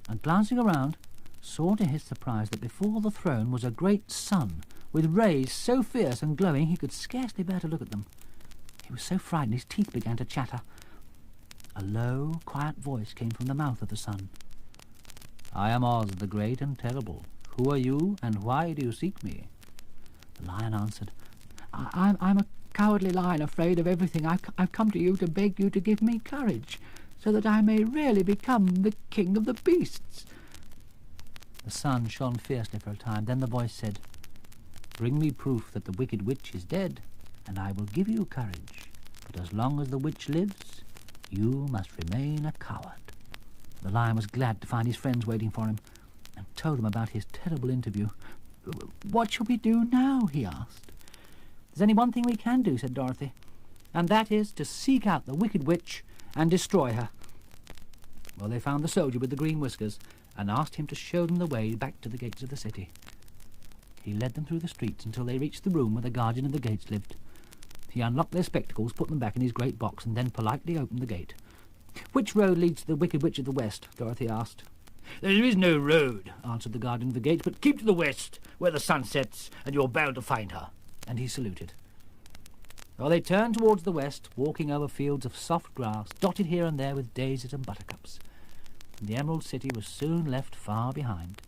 and glancing around, saw to his surprise that before the throne was a great sun, with rays so fierce and glowing he could scarcely bear to look at them. He was so frightened his teeth began to chatter. A low, quiet voice came from the mouth of the sun. "I am Oz, the Great and Terrible. Who are you, and why do you seek me?" The Lion answered, I'm a cowardly lion, afraid of everything. I've come to you to beg you to give me courage, so that I may really become the king of the beasts." The sun shone fiercely for a time. Then the voice said, "Bring me proof that the Wicked Witch is dead, and I will give you courage. But as long as the witch lives, you must remain a coward." The Lion was glad to find his friends waiting for him, and told them about his terrible interview. "What shall we do now?" he asked. "There's only one thing we can do," said Dorothy, "and that is to seek out the Wicked Witch and destroy her." Well, they found the soldier with the green whiskers and asked him to show them the way back to the gates of the city. He led them through the streets until they reached the room where the guardian of the gates lived. He unlocked their spectacles, put them back in his great box, and then politely opened the gate. "Which road leads to the Wicked Witch of the West?" Dorothy asked. "There is no road," answered the guardian of the gate, "but keep to the west, where the sun sets, and you're bound to find her." And he saluted. Well, they turned towards the west, walking over fields of soft grass, dotted here and there with daisies and buttercups. The Emerald City was soon left far behind.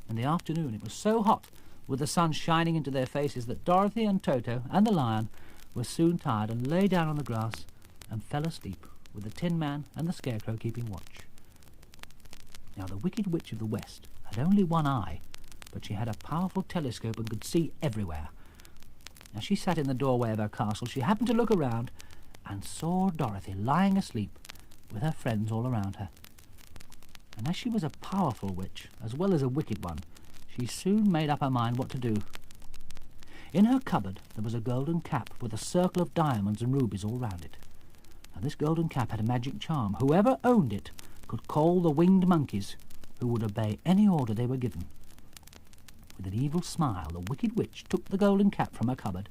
In the afternoon it was so hot, with the sun shining into their faces, that Dorothy and Toto and the Lion were soon tired and lay down on the grass and fell asleep, with the Tin Man and the Scarecrow keeping watch. Now, the Wicked Witch of the West had only one eye, but she had a powerful telescope and could see everywhere. As she sat in the doorway of her castle, she happened to look around and saw Dorothy lying asleep with her friends all around her. And as she was a powerful witch, as well as a wicked one, she soon made up her mind what to do. In her cupboard there was a golden cap with a circle of diamonds and rubies all round it. Now, this golden cap had a magic charm. Whoever owned it could call the winged monkeys, who would obey any order they were given. With an evil smile, the Wicked Witch took the golden cap from her cupboard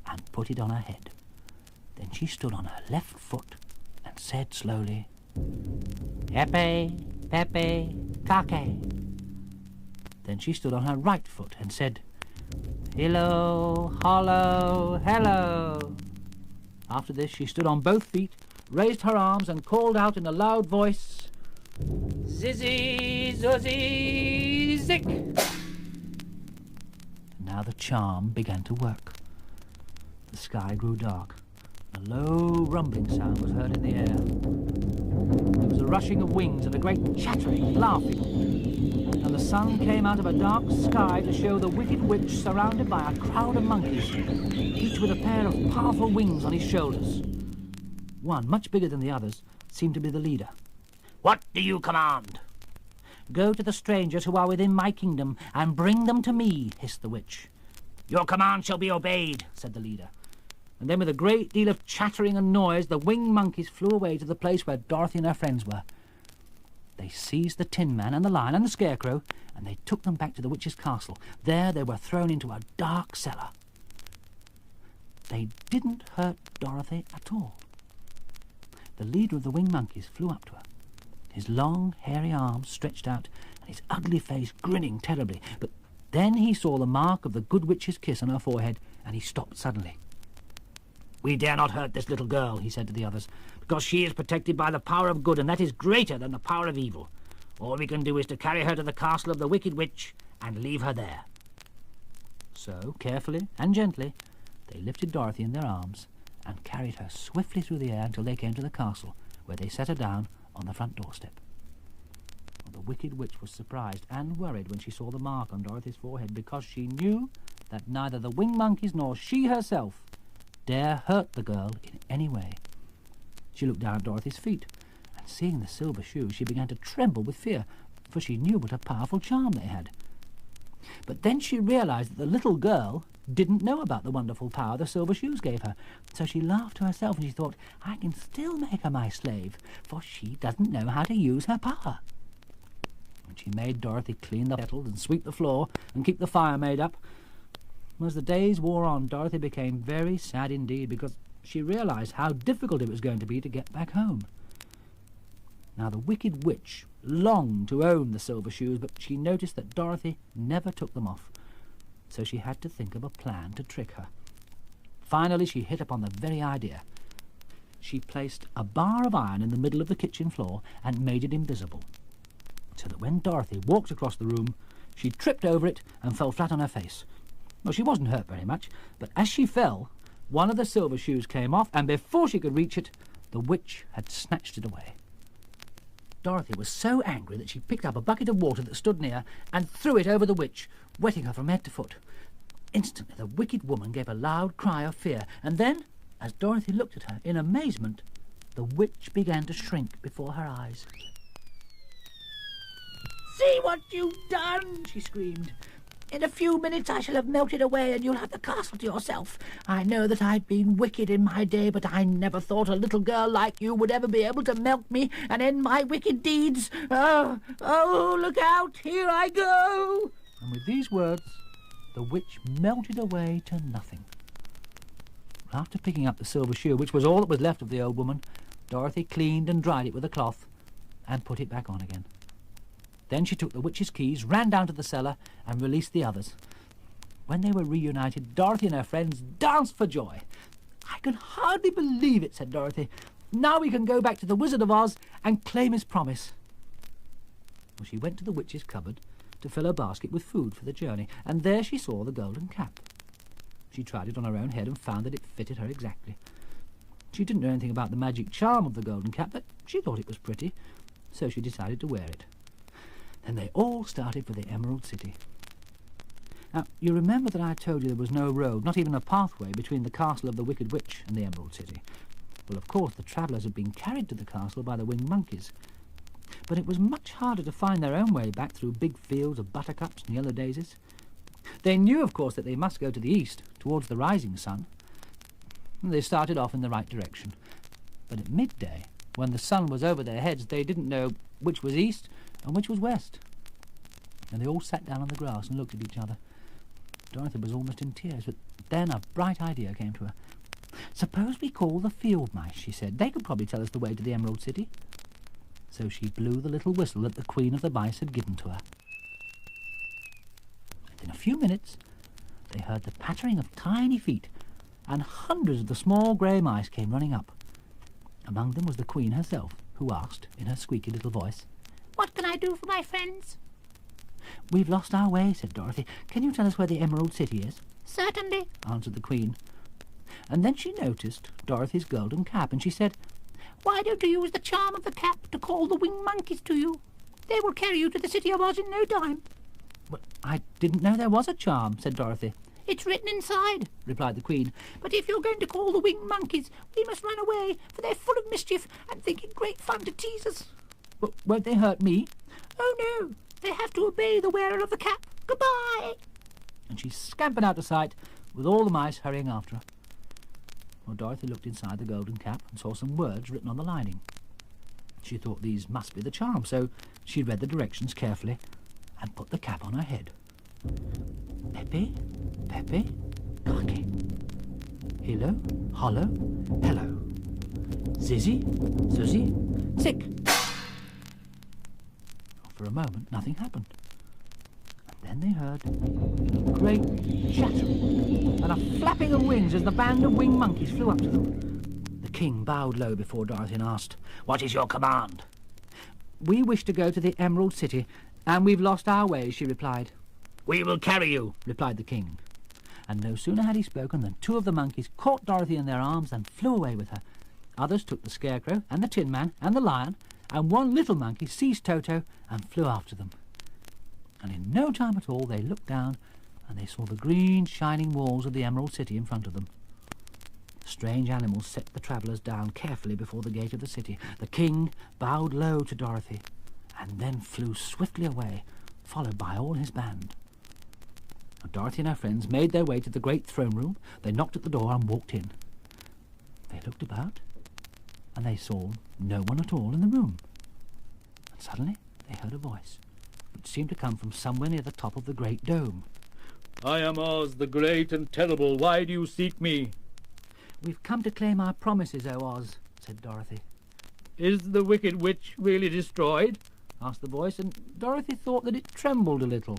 and put it on her head. Then she stood on her left foot and said slowly, "Pepe, Pepe, Kake." Then she stood on her right foot and said, "Hello, hollow, hello." After this, she stood on both feet, raised her arms, and called out in a loud voice, "Zizzy, zuzzy, zick." Now the charm began to work. The sky grew dark. A low rumbling sound was heard in the air. There was a rushing of wings and a great chattering, laughing. And the sun came out of a dark sky to show the Wicked Witch surrounded by a crowd of monkeys, each with a pair of powerful wings on his shoulders. One, much bigger than the others, seemed to be the leader. What do you command? "Go to the strangers who are within my kingdom and bring them to me," hissed the witch. Your command shall be obeyed, said the leader. And then with a great deal of chattering and noise, the winged monkeys flew away to the place where Dorothy and her friends were. They seized the Tin Man and the Lion and the Scarecrow, and they took them back to the witch's castle. There they were thrown into a dark cellar. They didn't hurt Dorothy at all. The leader of the winged monkeys flew up to her, his long, hairy arms stretched out, and his ugly face grinning terribly. But then he saw the mark of the good witch's kiss on her forehead, and he stopped suddenly. We dare not hurt this little girl, he said to the others, because she is protected by the power of good, and that is greater than the power of evil. All we can do is to carry her to the castle of the Wicked Witch and leave her there. So, carefully and gently, they lifted Dorothy in their arms and carried her swiftly through the air until they came to the castle, where they set her down on the front doorstep. The Wicked Witch was surprised and worried when she saw the mark on Dorothy's forehead, because she knew that neither the winged monkeys nor she herself dare hurt the girl in any way. She looked down at Dorothy's feet, and seeing the silver shoes, she began to tremble with fear, for she knew what a powerful charm they had. But then she realized that the little girl didn't know about the wonderful power the silver shoes gave her. So she laughed to herself, and she thought, "I can still make her my slave, for she doesn't know how to use her power." And she made Dorothy clean the kettles and sweep the floor and keep the fire made up. As the days wore on, Dorothy became very sad indeed, because she realized how difficult it was going to be to get back home. Now the Wicked Witch longed to own the silver shoes, but she noticed that Dorothy never took them off, so she had to think of a plan to trick her. Finally, she hit upon the very idea. She placed a bar of iron in the middle of the kitchen floor and made it invisible, so that when Dorothy walked across the room, she tripped over it and fell flat on her face. Well, she wasn't hurt very much, but as she fell, one of the silver shoes came off, and before she could reach it, the witch had snatched it away. Dorothy was so angry that she picked up a bucket of water that stood near and threw it over the witch, wetting her from head to foot. Instantly the wicked woman gave a loud cry of fear, and then, as Dorothy looked at her in amazement, the witch began to shrink before her eyes. "See what you've done!" she screamed. "In a few minutes I shall have melted away, and you'll have the castle to yourself. I know that I've been wicked in my day, but I never thought a little girl like you would ever be able to melt me and end my wicked deeds. Oh, look out! Here I go!" And with these words, the witch melted away to nothing. After picking up the silver shoe, which was all that was left of the old woman, Dorothy cleaned and dried it with a cloth and put it back on again. Then she took the witch's keys, ran down to the cellar, and released the others. When they were reunited, Dorothy and her friends danced for joy. "I can hardly believe it," said Dorothy. "Now we can go back to the Wizard of Oz and claim his promise." Well, she went to the witch's cupboard to fill her basket with food for the journey, and there she saw the golden cap. She tried it on her own head and found that it fitted her exactly. She didn't know anything about the magic charm of the golden cap, but she thought it was pretty, so she decided to wear it. Then they all started for the Emerald City. Now, you remember that I told you there was no road, not even a pathway, between the castle of the Wicked Witch and the Emerald City. Well, of course, the travellers had been carried to the castle by the winged monkeys. But it was much harder to find their own way back through big fields of buttercups and yellow daisies. They knew, of course, that they must go to the east, towards the rising sun. And they started off in the right direction. But at midday, when the sun was over their heads, they didn't know which was east and which was west. And they all sat down on the grass and looked at each other. Dorothy was almost in tears, but then a bright idea came to her. "Suppose we call the field mice," she said. "They could probably tell us the way to the Emerald City." So she blew the little whistle that the Queen of the Mice had given to her. And in a few minutes, they heard the pattering of tiny feet, and hundreds of the small grey mice came running up. Among them was the Queen herself, who asked, in her squeaky little voice, "What can I do for my friends?" "We've lost our way," said Dorothy. "Can you tell us where the Emerald City is?" "Certainly," answered the Queen. And then she noticed Dorothy's golden cap, and she said, "Why don't you use the charm of the cap to call the winged monkeys to you? They will carry you to the City of Oz in no time." "Well, I didn't know there was a charm," said Dorothy. "It's written inside," replied the Queen. "But if you're going to call the winged monkeys, we must run away, for they're full of mischief and think it great fun to tease us." "But won't they hurt me?" "Oh, no. They have to obey the wearer of the cap. Goodbye." And she scampered out of sight, with all the mice hurrying after her. Well, Dorothy looked inside the golden cap and saw some words written on the lining. She thought these must be the charm, so she read the directions carefully and put the cap on her head. Pepe, Pepe, Kaki. Hillo, hollow, hello. Zizzy, Zuzzy, sick. For a moment, nothing happened. And then they heard a great chattering and a flapping of wings as the band of winged monkeys flew up to them. The king bowed low before Dorothy and asked, "What is your command?" "We wish to go to the Emerald City, and we've lost our way," she replied. "We will carry you," replied the king. And no sooner had he spoken than two of the monkeys caught Dorothy in their arms and flew away with her. Others took the Scarecrow and the Tin Man and the Lion, and one little monkey seized Toto and flew after them. And in no time at all they looked down and they saw the green shining walls of the Emerald City in front of them. The strange animals set the travellers down carefully before the gate of the city. The king bowed low to Dorothy and then flew swiftly away, followed by all his band. Now, Dorothy and her friends made their way to the great throne room. They knocked at the door and walked in. They looked about and they saw no one at all in the room. And suddenly they heard a voice, which seemed to come from somewhere near the top of the great dome. "I am Oz, the great and terrible. Why do you seek me?" "We've come to claim our promises, O Oz," said Dorothy. "Is the Wicked Witch really destroyed?" asked the voice, and Dorothy thought that it trembled a little.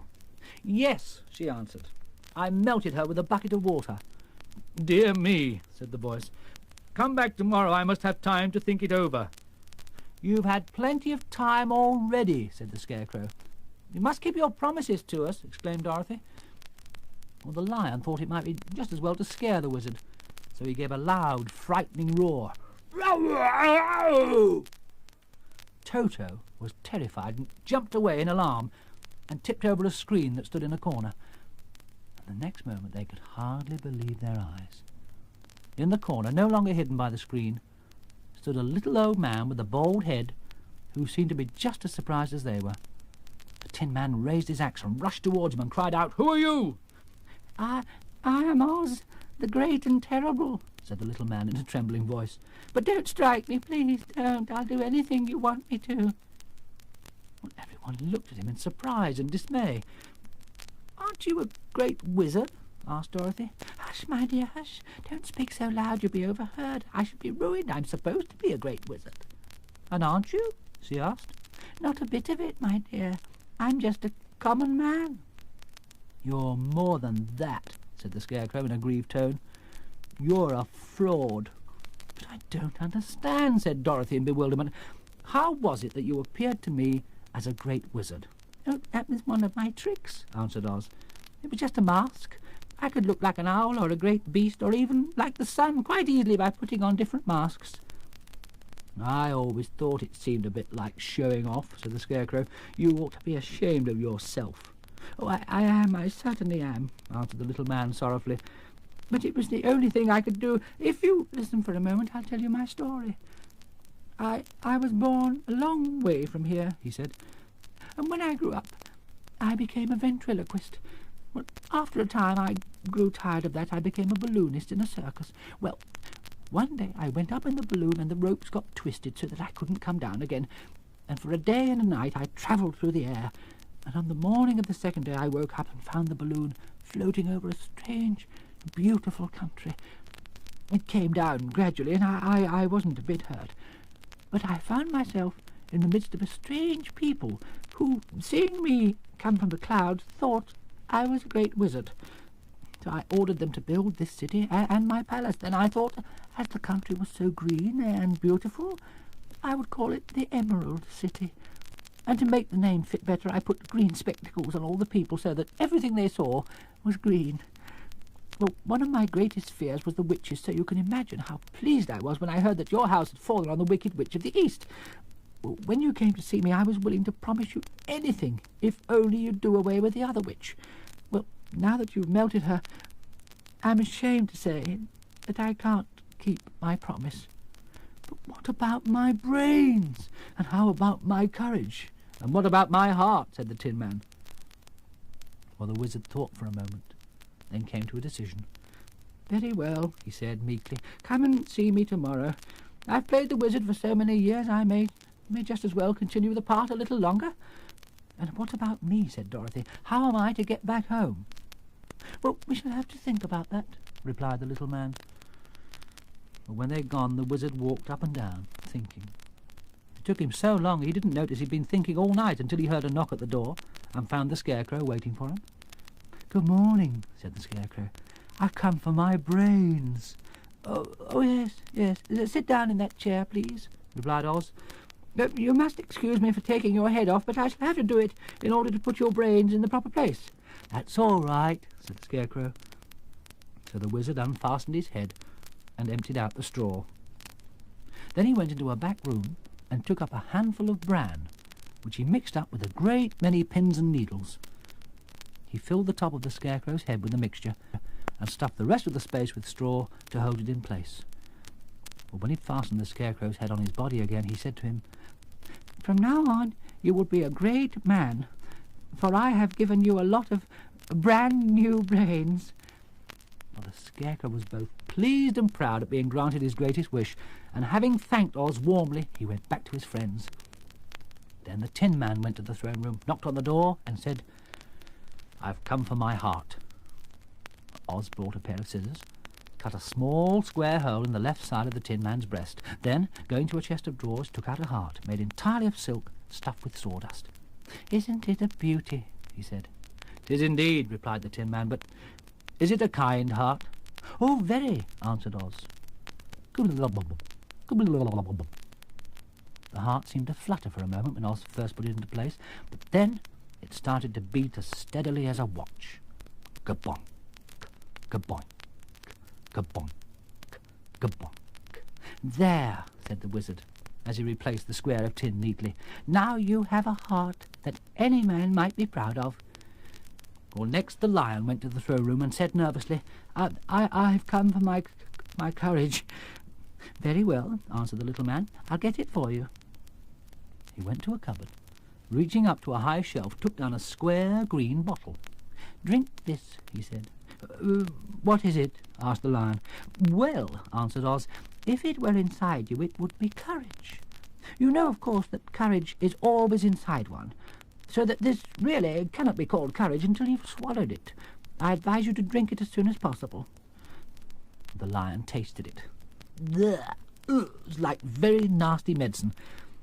"Yes," she answered. "I melted her with a bucket of water." "Dear me," said the voice. "Come back tomorrow. I must have time to think it over." "You've had plenty of time already," said the Scarecrow. "You must keep your promises to us," exclaimed Dorothy. Well, the lion thought it might be just as well to scare the wizard, so he gave a loud, frightening roar. Toto was terrified and jumped away in alarm and tipped over a screen that stood in a corner. And the next moment they could hardly believe their eyes. In the corner, no longer hidden by the screen, stood a little old man with a bald head who seemed to be just as surprised as they were. The Tin Man raised his axe and rushed towards him and cried out, "Who are you?" I am Oz, the great and terrible," said the little man in a trembling voice. "But don't strike me, please, don't. I'll do anything you want me to." Well, everyone looked at him in surprise and dismay. "Aren't you a great wizard?" asked Dorothy. "Hush, my dear, hush. Don't speak so loud, you'll be overheard. I should be ruined. I'm supposed to be a great wizard." "And aren't you?" she asked. "Not a bit of it, my dear. I'm just a common man." "You're more than that," said the Scarecrow in a grieved tone. "You're a fraud." "But I don't understand," said Dorothy in bewilderment. "How was it that you appeared to me as a great wizard?" "Oh, that was one of my tricks," answered Oz. "It was just a mask. I could look like an owl or a great beast or even like the sun quite easily by putting on different masks." I always thought it seemed a bit like showing off, said the Scarecrow. You ought to be ashamed of yourself. Oh, I am, I certainly am, answered the little man sorrowfully. But it was the only thing I could do. If you listen for a moment, I'll tell you my story. I was born a long way from here, he said, and when I grew up, I became a ventriloquist. Well, after a time, I grew tired of that. I became a balloonist in a circus. Well, one day I went up in the balloon and the ropes got twisted so that I couldn't come down again. And for a day and a night I travelled through the air. And on the morning of the second day I woke up and found the balloon floating over a strange, beautiful country. It came down gradually and I wasn't a bit hurt. But I found myself in the midst of a strange people who, seeing me come from the clouds, thought I was a great wizard. So I ordered them to build this city and my palace. Then I thought, as the country was so green and beautiful, I would call it the Emerald City. And to make the name fit better, I put green spectacles on all the people so that everything they saw was green. Well, one of my greatest fears was the witches, so you can imagine how pleased I was when I heard that your house had fallen on the Wicked Witch of the East. When you came to see me, I was willing to promise you anything, if only you'd do away with the other witch. Well, now that you've melted her, I'm ashamed to say that I can't keep my promise. But what about my brains? And how about my courage? And what about my heart? Said the Tin Man. Well, the wizard thought for a moment, then came to a decision. Very well, he said meekly. Come and see me tomorrow. I've played the wizard for so many years, I may just as well continue the part a little longer. And what about me? Said Dorothy. How am I to get back home? Well, we shall have to think about that, replied the little man. But when they'd gone, the wizard walked up and down, thinking. It took him so long he didn't notice he'd been thinking all night until he heard a knock at the door and found the Scarecrow waiting for him. Good morning, said the Scarecrow. I've come for my brains. Oh, yes. Sit down in that chair, please, replied Oz. You must excuse me for taking your head off, but I shall have to do it in order to put your brains in the proper place. That's all right, said the Scarecrow. So the wizard unfastened his head and emptied out the straw. Then he went into a back room and took up a handful of bran, which he mixed up with a great many pins and needles. He filled the top of the Scarecrow's head with the mixture and stuffed the rest of the space with straw to hold it in place. But when he'd fastened the Scarecrow's head on his body again, he said to him, From now on you will be a great man, for I have given you a lot of brand new brains. Well, the Scarecrow was both pleased and proud at being granted his greatest wish, and having thanked Oz warmly, he went back to his friends. Then the Tin Man went to the throne room, knocked on the door, and said, I've come for my heart. Oz brought a pair of scissors, cut a small square hole in the left side of the Tin Man's breast. Then, going to a chest of drawers, took out a heart, made entirely of silk, stuffed with sawdust. Isn't it a beauty? He said. "'Tis indeed," replied the Tin Man, "but is it a kind heart?" "Oh, very," answered Oz. The heart seemed to flutter for a moment when Oz first put it into place, but then it started to beat as steadily as a watch. Ka-bonk, ka-bonk, ka-bonk, ka-bonk. "There," said the wizard, as he replaced the square of tin neatly. "Now you have a heart that any man might be proud of." Well, next the Lion went to the throne room and said nervously, I've come for my courage." "Very well," answered the little man. "I'll get it for you." He went to a cupboard, reaching up to a high shelf, took down a square green bottle. "Drink this," he said. "What is it?" asked the Lion. "Well," answered Oz, "if it were inside you, it would be courage. You know, of course, that courage is always inside one, so that this really cannot be called courage until you've swallowed it. I advise you to drink it as soon as possible." The Lion tasted it. It was like very nasty medicine,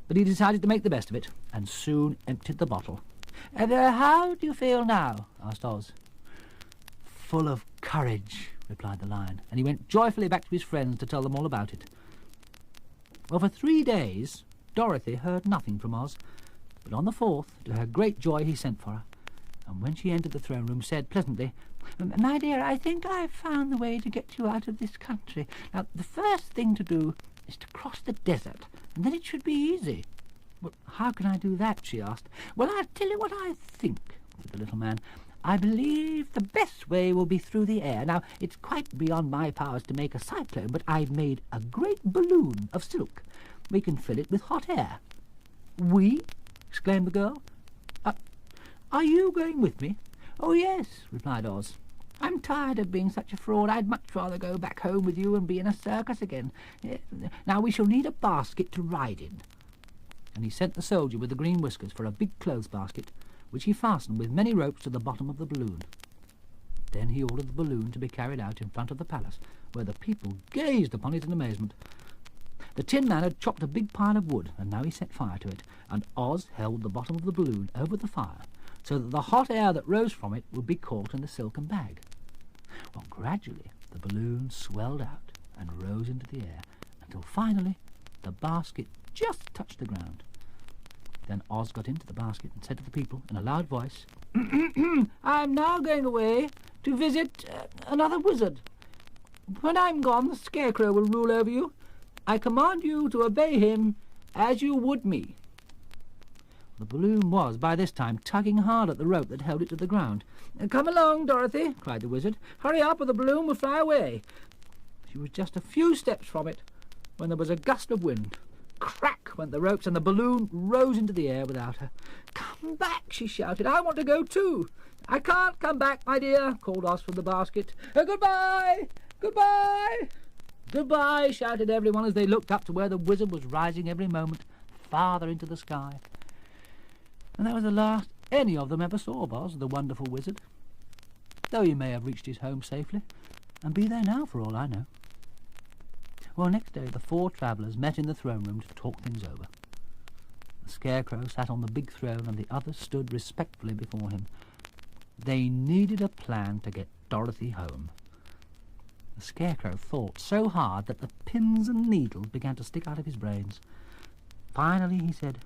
but he decided to make the best of it, and soon emptied the bottle. "How do you feel now?" asked Oz. "Full of courage," replied the Lion, and he went joyfully back to his friends to tell them all about it. Well, for 3 days, Dorothy heard nothing from Oz, but on the 4th, to her great joy, he sent for her, and when she entered the throne room, said pleasantly, "My dear, I think I've found the way to get you out of this country. Now, the first thing to do is to cross the desert and then it should be easy." "Well, how can I do that?" she asked. "Well, I'll tell you what I think," said the little man. "I believe the best way will be through the air. Now, it's quite beyond my powers to make a cyclone, but I've made a great balloon of silk. We can fill it with hot air." "We?" exclaimed the girl. Are you going with me?" "Oh, yes," replied Oz. "I'm tired of being such a fraud. I'd much rather go back home with you and be in a circus again. Now, we shall need a basket to ride in." And he sent the soldier with the green whiskers for a big clothes basket, which he fastened with many ropes to the bottom of the balloon. Then he ordered the balloon to be carried out in front of the palace, where the people gazed upon it in amazement. The Tin Man had chopped a big pile of wood, and now he set fire to it, and Oz held the bottom of the balloon over the fire, so that the hot air that rose from it would be caught in the silken bag. Well, gradually the balloon swelled out and rose into the air, until finally the basket just touched the ground. Then Oz got into the basket and said to the people in a loud voice, "I'm now going away to visit another wizard. When I'm gone, the Scarecrow will rule over you. I command you to obey him as you would me." The balloon was, by this time, tugging hard at the rope that held it to the ground. "Come along, Dorothy," cried the wizard. "Hurry up or the balloon will fly away." She was just a few steps from it when there was a gust of wind. Crack went the ropes, and the balloon rose into the air without her. "Come back," she shouted. "I want to go too." "I can't come back, my dear," called Oz from the basket. "Goodbye! Goodbye!" "Goodbye!" shouted everyone as they looked up to where the wizard was rising every moment farther into the sky. And that was the last any of them ever saw of Oz, the wonderful wizard, though he may have reached his home safely, and be there now for all I know. Well, next day the four travellers met in the throne room to talk things over. The Scarecrow sat on the big throne, and the others stood respectfully before him. They needed a plan to get Dorothy home. The Scarecrow thought so hard that the pins and needles began to stick out of his brains. Finally he said,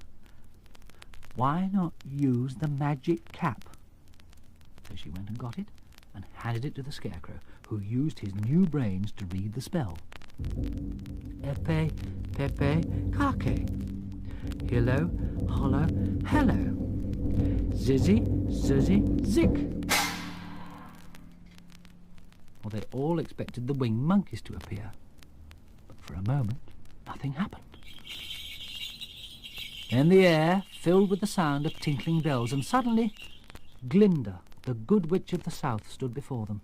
"Why not use the magic cap?" So she went and got it and handed it to the Scarecrow, who used his new brains to read the spell. Epe, pepe, kake. Hillo, hollo, hello. Zizzy, zizzy, zig. Well, they all expected the winged monkeys to appear, but for a moment nothing happened. Then the air filled with the sound of tinkling bells, and suddenly Glinda, the good witch of the south, stood before them.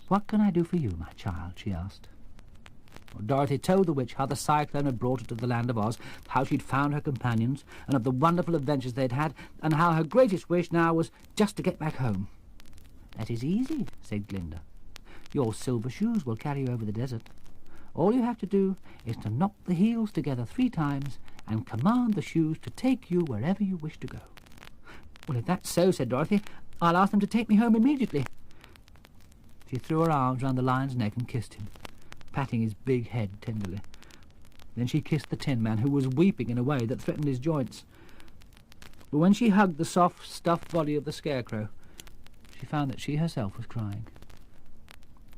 "What can I do for you, my child?" she asked. Well, Dorothy told the witch how the cyclone had brought her to the land of Oz, how she'd found her companions, and of the wonderful adventures they'd had, and how her greatest wish now was just to get back home. "That is easy," said Glinda. "Your silver shoes will carry you over the desert. All you have to do is to knock the heels together 3 times and command the shoes to take you wherever you wish to go." "Well, if that's so," said Dorothy, "I'll ask them to take me home immediately." She threw her arms round the lion's neck and kissed him, patting his big head tenderly. Then she kissed the Tin Man, who was weeping in a way that threatened his joints. But when she hugged the soft, stuffed body of the Scarecrow, she found that she herself was crying.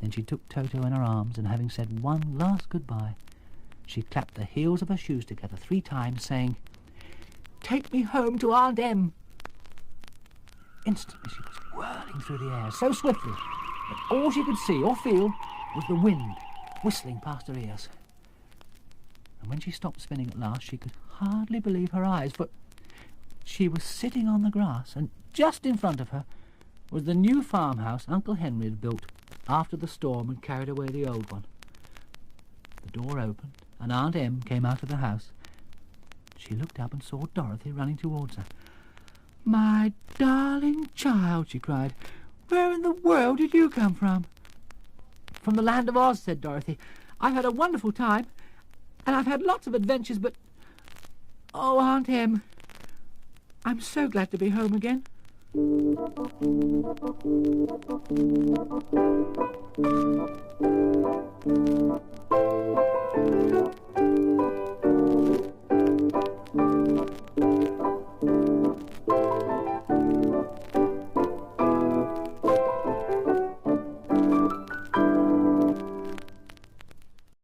Then she took Toto in her arms, and having said one last goodbye, she clapped the heels of her shoes together 3 times, saying, "Take me home to Aunt Em." Instantly she was whirling through the air so swiftly that all she could see or feel was the wind whistling past her ears. And when she stopped spinning at last, she could hardly believe her eyes, for she was sitting on the grass, and just in front of her was the new farmhouse Uncle Henry had built after the storm had carried away the old one. The door opened, and Aunt Em came out of the house. She looked up and saw Dorothy running towards her. "My darling child," she cried, "where in the world did you come from?" "From the land of Oz," said Dorothy. "I've had a wonderful time, and I've had lots of adventures, but... oh, Aunt Em, I'm so glad to be home again."